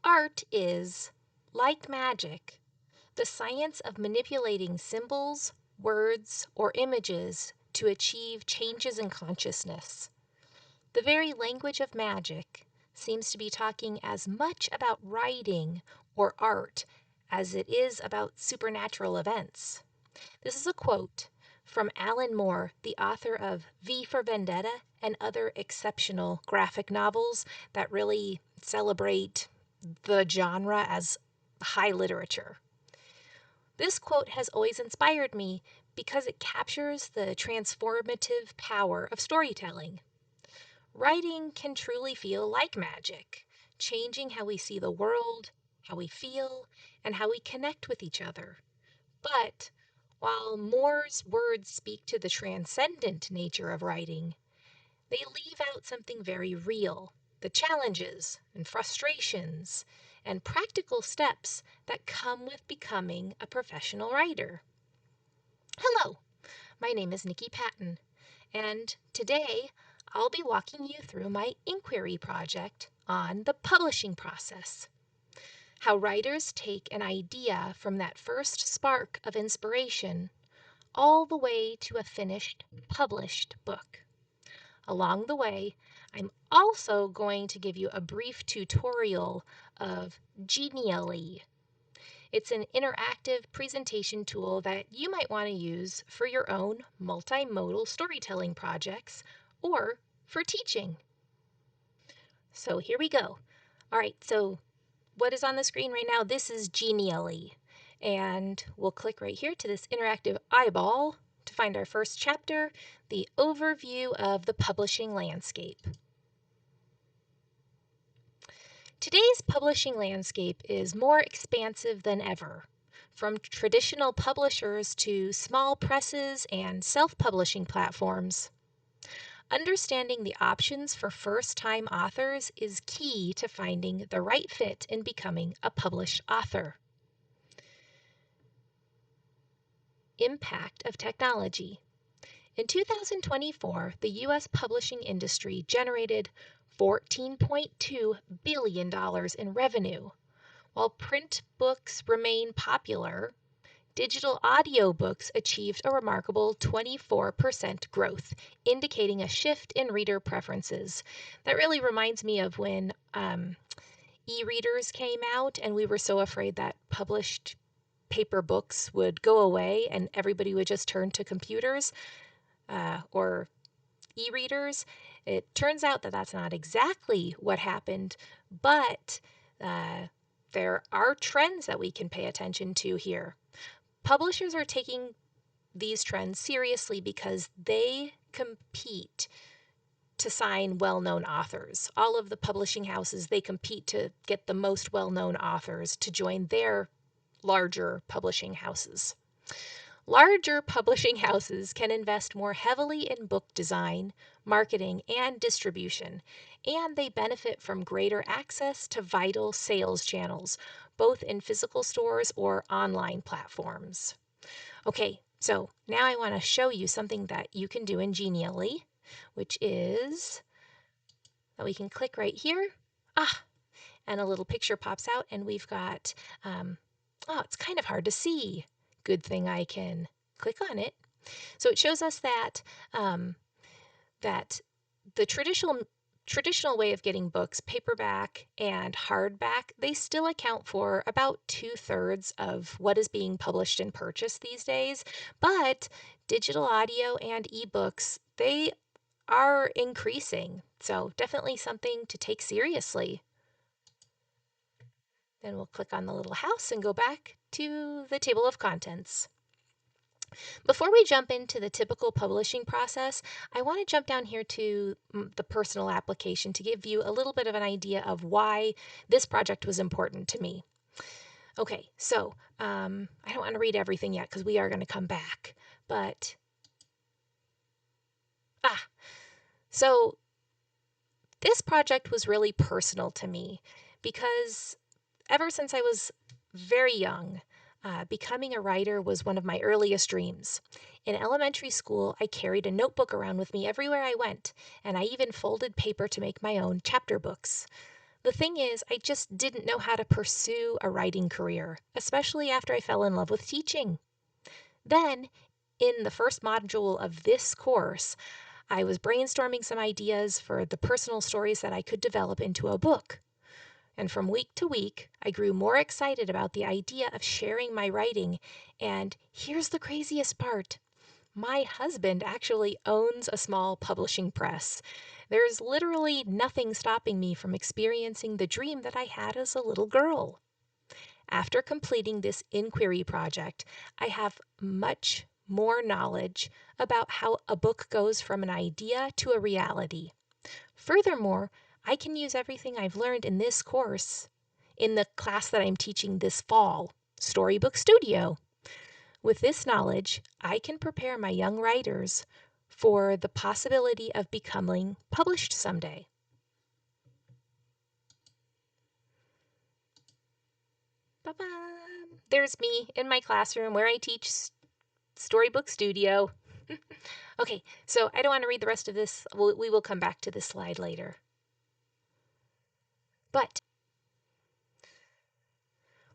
Art is, like magic, the science of manipulating symbols, words, or images to achieve changes in consciousness. The very language of magic seems to be talking as much about writing or art as it is about supernatural events. This is a quote from Alan Moore, the author of V for Vendetta and other exceptional graphic novels that really celebrate the genre as high literature. This quote has always inspired me because it captures the transformative power of storytelling. Writing can truly feel like magic, changing how we see the world, how we feel, and how we connect with each other. But while Moore's words speak to the transcendent nature of writing, they leave out something very real, the challenges and frustrations and practical steps that come with becoming a professional writer. Hello, my name is Nikki Patten, and today I'll be walking you through my inquiry project on the publishing process. How writers take an idea from that first spark of inspiration all the way to a finished, published book. Along the way, I'm also going to give you a brief tutorial of Genially. It's an interactive presentation tool that you might want to use for your own multimodal storytelling projects or for teaching. So here we go. All right, so what is on the screen right now? This is Genially. And we'll click right here to this interactive eyeball to find our first chapter, the overview of the publishing landscape. Today's publishing landscape is more expansive than ever. From traditional publishers to small presses and self-publishing platforms. Understanding the options for first-time authors is key to finding the right fit in becoming a published author. Impact of technology. In 2024, the U.S. publishing industry generated $14.2 billion in revenue. While print books remain popular, digital audiobooks achieved a remarkable 24% growth, indicating a shift in reader preferences. That really reminds me of when e-readers came out and we were so afraid that published paper books would go away and everybody would just turn to computers or e-readers. It turns out that that's not exactly what happened, but there are trends that we can pay attention to here. Publishers are taking these trends seriously because they compete to sign well-known authors. All of the publishing houses, they compete to get the most well-known authors to join their larger publishing houses. Larger publishing houses can invest more heavily in book design, marketing, and distribution, and they benefit from greater access to vital sales channels, both in physical stores or online platforms. Okay, so now I want to show you something that you can do in Genially, which is that we can click right here. And a little picture pops out, and we've got, it's kind of hard to see. Good thing I can click on it. So it shows us that that the traditional way of getting books, paperback and hardback, they still account for about 2/3 of what is being published and purchased these days. But digital audio and ebooks, they are increasing. So definitely something to take seriously. Then we'll click on the little house and go back to the table of contents. Before we jump into the typical publishing process, I want to jump down here to the personal application to give you a little bit of an idea of why this project was important to me. Okay, so I don't want to read everything yet because we are going to come back. But, so this project was really personal to me because ever since I was very young, becoming a writer was one of my earliest dreams. In elementary school, I carried a notebook around with me everywhere I went, and I even folded paper to make my own chapter books. The thing is, I just didn't know how to pursue a writing career, especially after I fell in love with teaching. Then, in the first module of this course, I was brainstorming some ideas for the personal stories that I could develop into a book. And from week to week, I grew more excited about the idea of sharing my writing. And here's the craziest part: my husband actually owns a small publishing press. There's literally nothing stopping me from experiencing the dream that I had as a little girl. After completing this inquiry project, I have much more knowledge about how a book goes from an idea to a reality. Furthermore, I can use everything I've learned in this course in the class that I'm teaching this fall, Storybook Studio. With this knowledge, I can prepare my young writers for the possibility of becoming published someday. Ba-ba! There's me in my classroom where I teach Storybook Studio. Okay, so I don't want to read the rest of this. We will come back to this slide later. But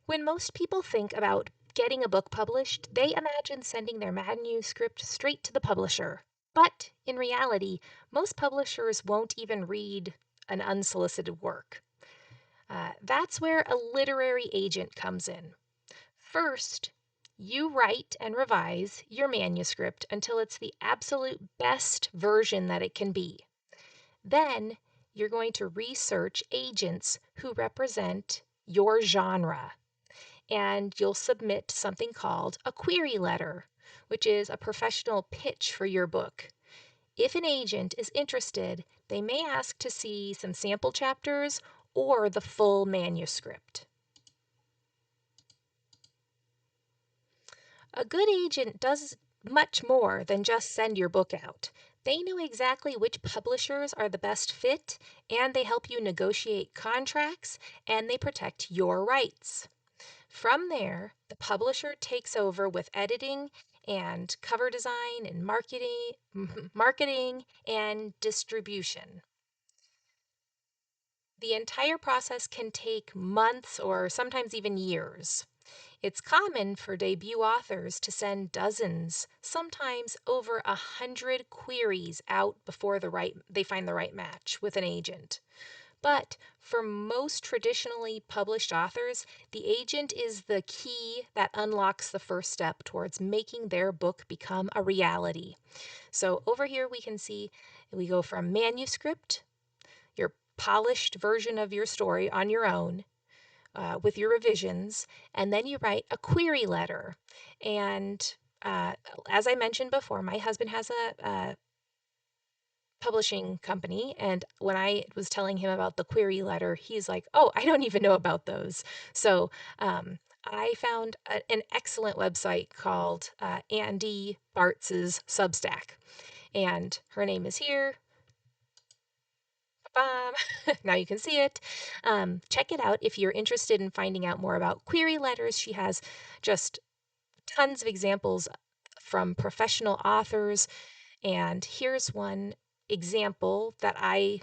when most people think about getting a book published, they imagine sending their manuscript straight to the publisher. But in reality, most publishers won't even read an unsolicited work. That's where a literary agent comes in. First, you write and revise your manuscript until it's the absolute best version that it can be. Then, you're going to research agents who represent your genre, and you'll submit something called a query letter, which is a professional pitch for your book. If an agent is interested, they may ask to see some sample chapters or the full manuscript. A good agent does much more than just send your book out. They know exactly which publishers are the best fit, and they help you negotiate contracts, and they protect your rights. From there, the publisher takes over with editing and cover design and marketing and distribution. The entire process can take months or sometimes even years. It's common for debut authors to send dozens, sometimes over 100 queries out before they find the right match with an agent. But for most traditionally published authors, the agent is the key that unlocks the first step towards making their book become a reality. So over here we can see we go from manuscript, your polished version of your story on your own, with your revisions, and then you write a query letter. And as I mentioned before, my husband has a publishing company, and when I was telling him about the query letter, he's like, "Oh, I don't even know about those." So I found an excellent website called Andy Bartz's Substack, and her name is here. Now you can see it. Check it out if you're interested in finding out more about query letters. She has just tons of examples from professional authors, and here's one example that I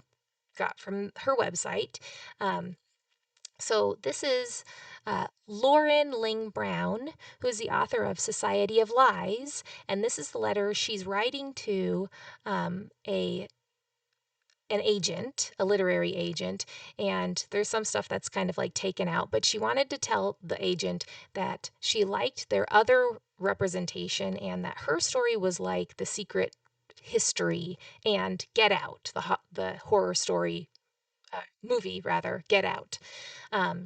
got from her website. So this is Lauren Ling Brown, who is the author of Society of Lies, and this is the letter she's writing to a an agent, a literary agent, and there's some stuff that's kind of like taken out, but she wanted to tell the agent that she liked their other representation and that her story was like The Secret History and Get Out, the horror story movie, rather, Get Out.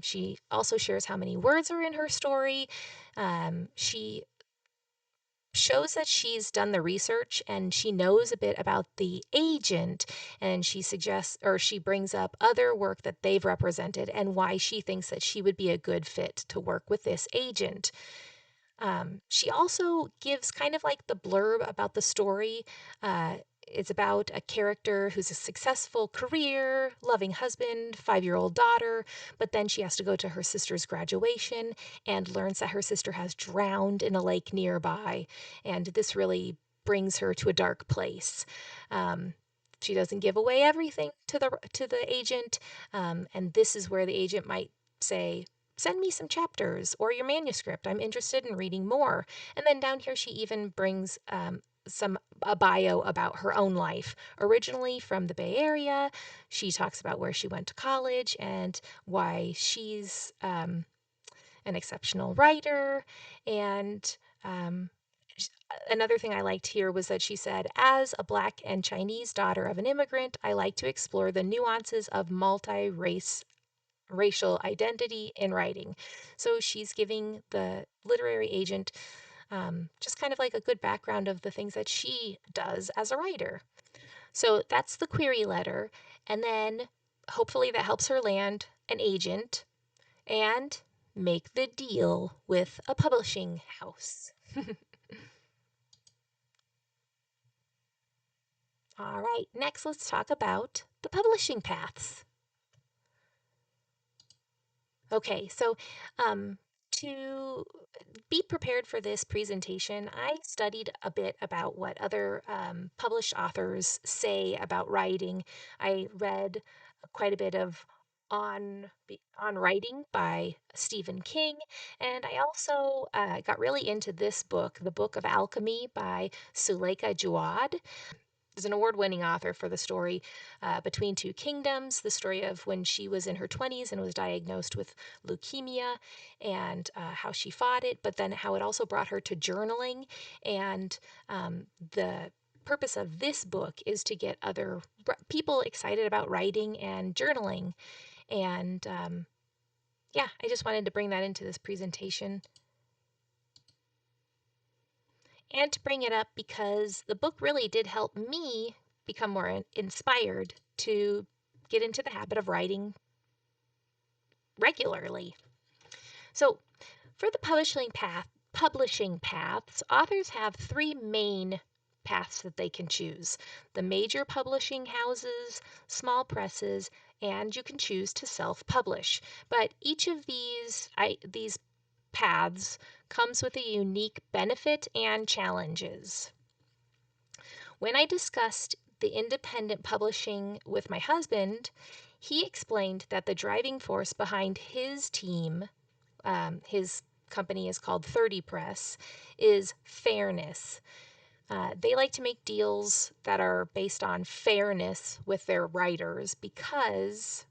She also shares how many words are in her story. She shows that she's done the research and she knows a bit about the agent, and she suggests or she brings up other work that they've represented and why she thinks that she would be a good fit to work with this agent. She also gives kind of like the blurb about the story. It's about a character who's a successful career, loving husband, 5-year-old daughter, but then she has to go to her sister's graduation and learns that her sister has drowned in a lake nearby, and this really brings her to a dark place. She doesn't give away everything to the agent, and this is where the agent might say, "Send me some chapters or your manuscript. I'm interested in reading more." And then down here, she even brings some a bio about her own life. Originally from the Bay Area, she talks about where she went to college and why she's an exceptional writer. And um, another thing I liked here was that she said, "As a Black and Chinese daughter of an immigrant, I like to explore the nuances of racial identity in writing." So she's giving the literary agent just kind of like a good background of the things that she does as a writer. So that's the query letter. And then hopefully that helps her land an agent and make the deal with a publishing house. All right, next let's talk about the publishing paths. Okay, so to be prepared for this presentation, I studied a bit about what other published authors say about writing. I read quite a bit of on writing by Stephen King, and I also got really into this book, The Book of Alchemy by Suleika Jaouad. Is an award-winning author for the story Between Two Kingdoms, the story of when she was in her 20s and was diagnosed with leukemia, and how she fought it, but then how it also brought her to journaling. And the purpose of this book is to get other people excited about writing and journaling. And yeah, I just wanted to bring that into this presentation and to bring it up because the book really did help me become more inspired to get into the habit of writing regularly. So, for the publishing paths, authors have three main paths that they can choose: the major publishing houses, small presses, and you can choose to self-publish. But each of these paths comes with a unique benefit and challenges. When I discussed the independent publishing with my husband, he explained that the driving force behind his team, his company is called 30 Press, is fairness. They like to make deals that are based on fairness with their writers because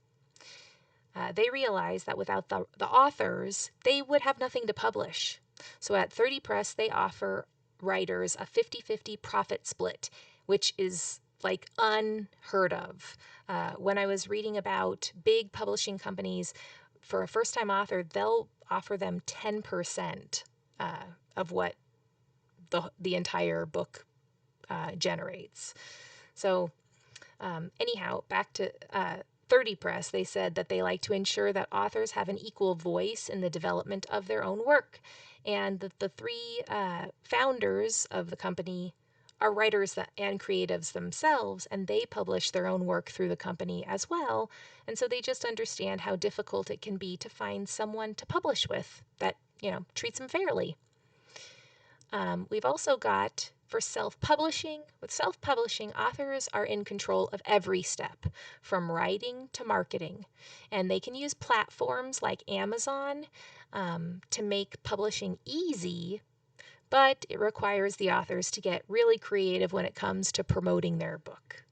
they realize that without the authors, they would have nothing to publish. So at 30 Press, they offer writers a 50-50 profit split, which is like unheard of. When I was reading about big publishing companies, for a first time author, they'll offer them 10% of what the entire book generates. So anyhow, back to 30 Press, they said that they like to ensure that authors have an equal voice in the development of their own work, and that the three founders of the company are writers and creatives themselves, and they publish their own work through the company as well. And so they just understand how difficult it can be to find someone to publish with that, treats them fairly. We've also got for self-publishing. With self-publishing, authors are in control of every step, from writing to marketing. And they can use platforms like Amazon to make publishing easy, but it requires the authors to get really creative when it comes to promoting their book.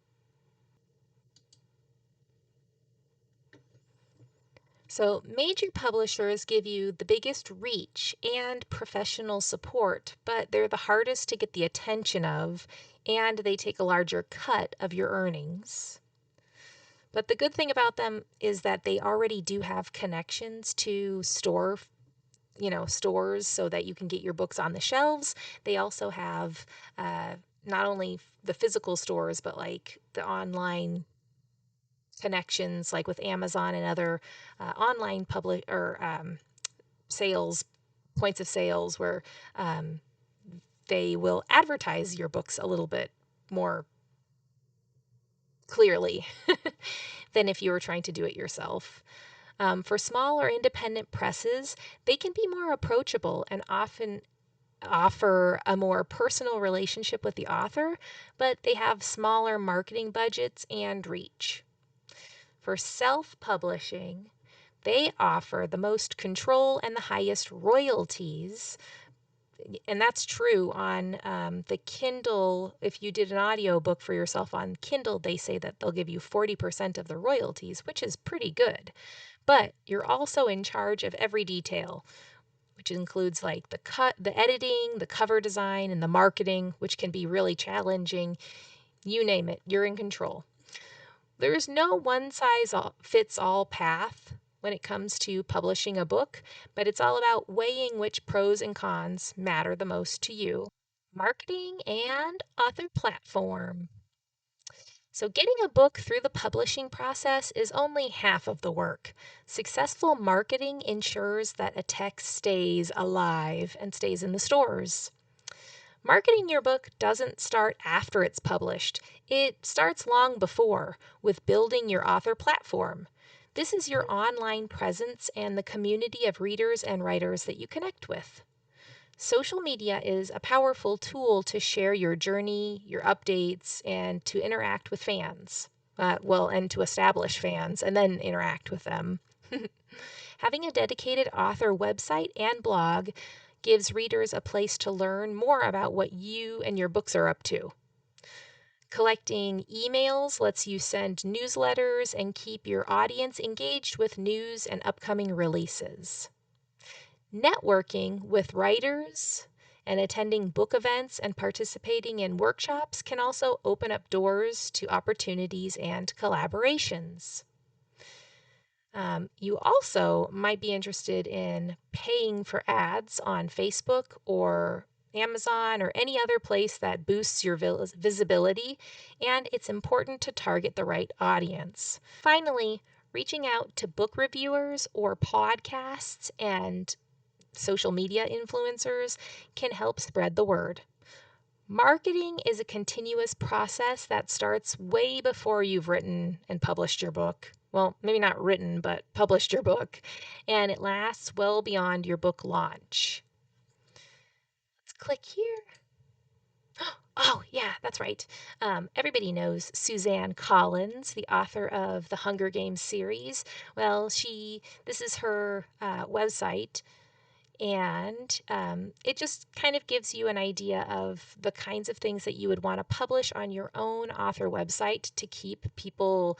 So, major publishers give you the biggest reach and professional support, but they're the hardest to get the attention of, and they take a larger cut of your earnings. But the good thing about them is that they already do have connections to stores so that you can get your books on the shelves. They also have not only the physical stores, but like the online connections, like with Amazon and other online public or sales points of sales where they will advertise your books a little bit more clearly than if you were trying to do it yourself. For small or independent presses, they can be more approachable and often offer a more personal relationship with the author, but they have smaller marketing budgets and reach. For self publishing, they offer the most control and the highest royalties. And that's true on the Kindle. If you did an audiobook for yourself on Kindle, they say that they'll give you 40% of the royalties, which is pretty good. But you're also in charge of every detail, which includes like the editing, the cover design, and the marketing, which can be really challenging. You name it, you're in control. There's no one size fits all path when it comes to publishing a book, but it's all about weighing which pros and cons matter the most to you. Marketing and author platform. So, getting a book through the publishing process is only half of the work. Successful marketing ensures that a text stays alive and stays in the stores. Marketing your book doesn't start after it's published, it starts long before with building your author platform. This is your online presence and the community of readers and writers that you connect with. Social media is a powerful tool to share your journey, your updates, and to interact with fans. And to establish fans and then interact with them. Having a dedicated author website and blog gives readers a place to learn more about what you and your books are up to. Collecting emails lets you send newsletters and keep your audience engaged with news and upcoming releases. Networking with writers and attending book events and participating in workshops can also open up doors to opportunities and collaborations. You also might be interested in paying for ads on Facebook or Amazon or any other place that boosts your visibility, and it's important to target the right audience. Finally, reaching out to book reviewers or podcasts and social media influencers can help spread the word. Marketing is a continuous process that starts way before you've written and published your book. Well, maybe not written, but published your book. And it lasts well beyond your book launch. Let's click here. Oh, yeah, that's right. Everybody knows Suzanne Collins, the author of the Hunger Games series. Well, this is her website. And it just kind of gives you an idea of the kinds of things that you would want to publish on your own author website to keep people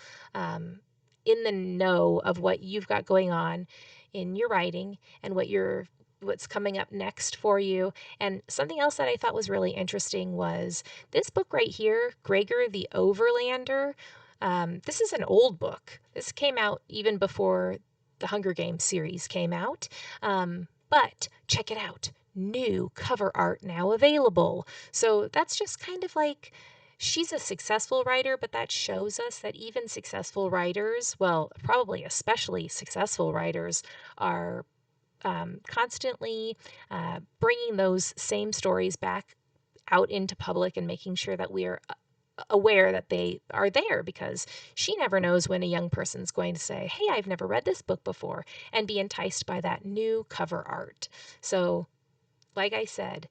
in the know of what you've got going on in your writing and what's coming up next for you. And something else that I thought was really interesting was this book right here, Gregor the Overlander. This is an old book. This came out even before the Hunger Games series came out. But check it out, new cover art now available. So that's just kind of like she's a successful writer, but that shows us that even successful writers, well, probably especially successful writers, are constantly bringing those same stories back out into public and making sure that we are aware that they are there, because she never knows when a young person's going to say, hey, I've never read this book before, and be enticed by that new cover art. So, like I said,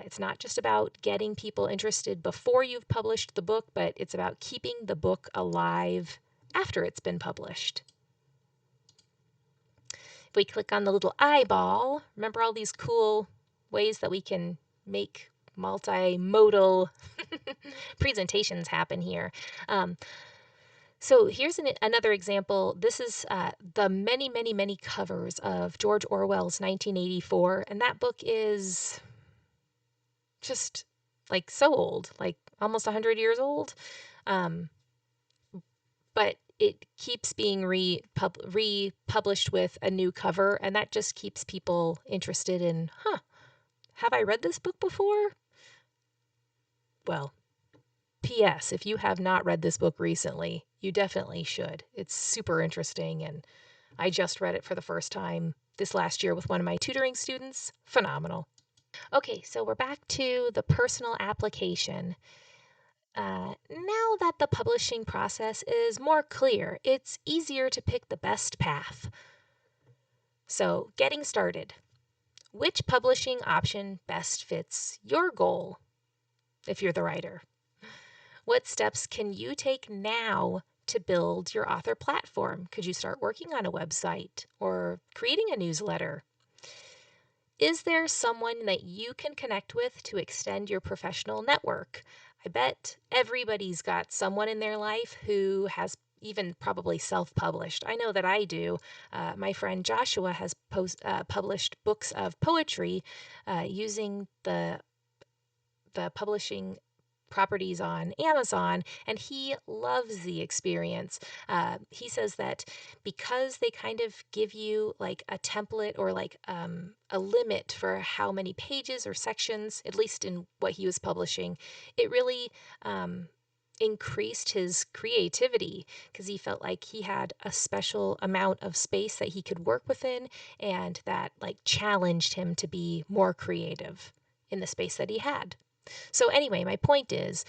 it's not just about getting people interested before you've published the book, but it's about keeping the book alive after it's been published. If we click on the little eyeball, remember all these cool ways that we can make multimodal presentations happen here. So here's another example. This is the many, many, many covers of George Orwell's 1984, and that book is just like so old, like almost 100 years old. But it keeps being republished with a new cover, and that just keeps people interested in, have I read this book before? Well, P.S. If you have not read this book recently, you definitely should. It's super interesting, and I just read it for the first time this last year with one of my tutoring students. Phenomenal. Okay, so we're back to the personal application. Now that the publishing process is more clear, it's easier to pick the best path. So, getting started. Which publishing option best fits your goal if you're the writer? What steps can you take now to build your author platform? Could you start working on a website or creating a newsletter? Is there someone that you can connect with to extend your professional network? I bet everybody's got someone in their life who has even probably self-published. I know that I do. My friend Joshua has published books of poetry using the publishing properties on Amazon, and he loves the experience. He says that because they kind of give you like a template or like a limit for how many pages or sections, at least in what he was publishing, it really increased his creativity because he felt like he had a special amount of space that he could work within, and that like challenged him to be more creative in the space that he had. So, anyway, my point is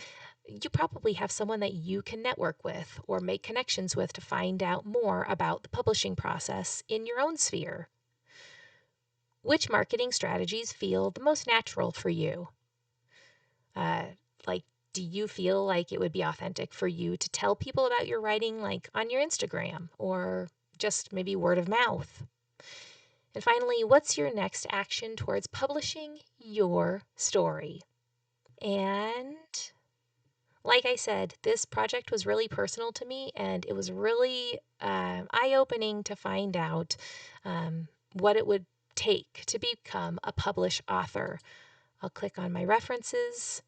you probably have someone that you can network with or make connections with to find out more about the publishing process in your own sphere. Which marketing strategies feel the most natural for you? Uh, like, do you feel like it would be authentic for you to tell people about your writing, like on your Instagram or just maybe word of mouth? And finally, what's your next action towards publishing your story? And like I said, this project was really personal to me, and it was really eye opening to find out what it would take to become a published author. I'll click on my references.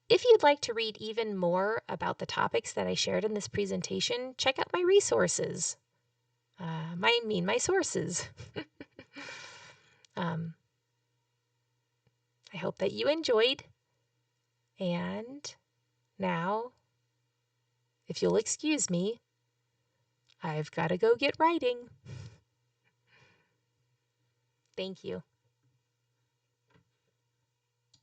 If you'd like to read even more about the topics that I shared in this presentation, check out my resources. My sources. um, I hope that you enjoyed. And now, if you'll excuse me, I've got to go get writing. Thank you.